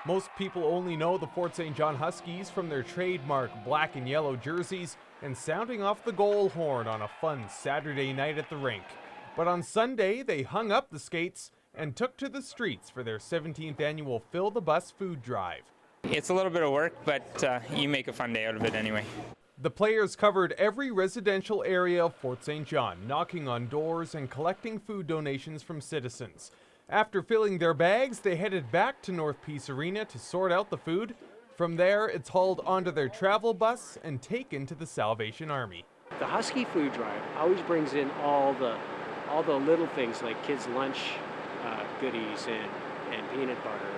Most people only know the Fort St. John Huskies from their trademark black and yellow jerseys and sounding off the goal horn on a fun Saturday night at the rink. But on Sunday, they hung up the skates and took to the streets for their 17th annual Fill the Bus food drive. It's a little bit of work, but you make a fun day out of it anyway. The players covered every residential area of Fort St. John, knocking on doors and collecting food donations from citizens. After filling their bags, they headed back to North Peace Arena to sort out the food. From there, it's hauled onto their travel bus and taken to the Salvation Army. The Husky food drive always brings in all the little things like kids' lunch goodies and peanut butter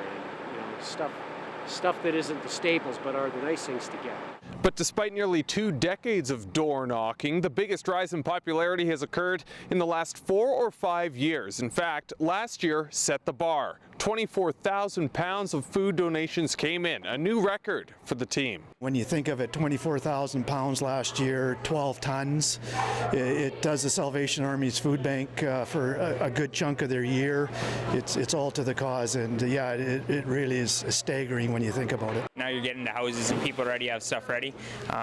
and stuff that isn't the staples but are the nice things to get. But despite nearly 2 decades of door knocking, the biggest rise in popularity has occurred in the last 4 or 5 years. In fact, last year set the bar. 24,000 pounds of food donations came in, a new record for the team. When you think of it, 24,000 pounds last year, 12 tons. It does the Salvation Army's food bank for a good chunk of their year. It's all to the cause, and yeah, it really is staggering when you think about it. Now you're getting to houses and people already have stuff ready.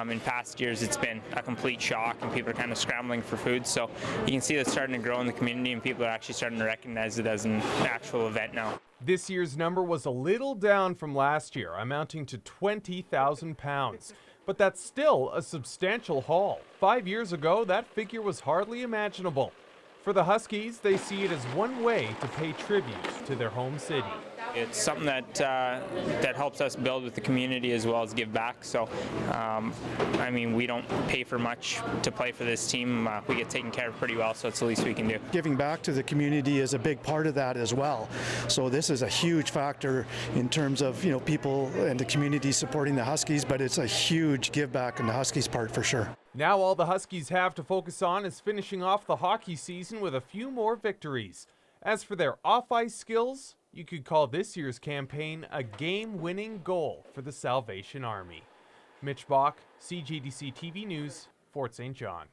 In past years, it's been a complete shock and people are kind of scrambling for food. So you can see that starting to grow in the community and people are actually starting to recognize it as an actual event now. This year's number was a little down from last year, amounting to 20,000 pounds. But that's still a substantial haul. 5 years ago, that figure was hardly imaginable. For the Huskies, they see it as one way to pay tribute to their home city. It's something that helps us build with the community as well as give back. So, I mean, we don't pay for much to play for this team. We get taken care of pretty well, so it's the least we can do. Giving back to the community is a big part of that as well. So this is a huge factor in terms of people and the community supporting the Huskies, but it's a huge give back on the Huskies' part for sure. Now all the Huskies have to focus on is finishing off the hockey season with a few more victories. As for their off-ice skills, you could call this year's campaign a game-winning goal for the Salvation Army. Mitch Bach, CJDC TV News, Fort St. John.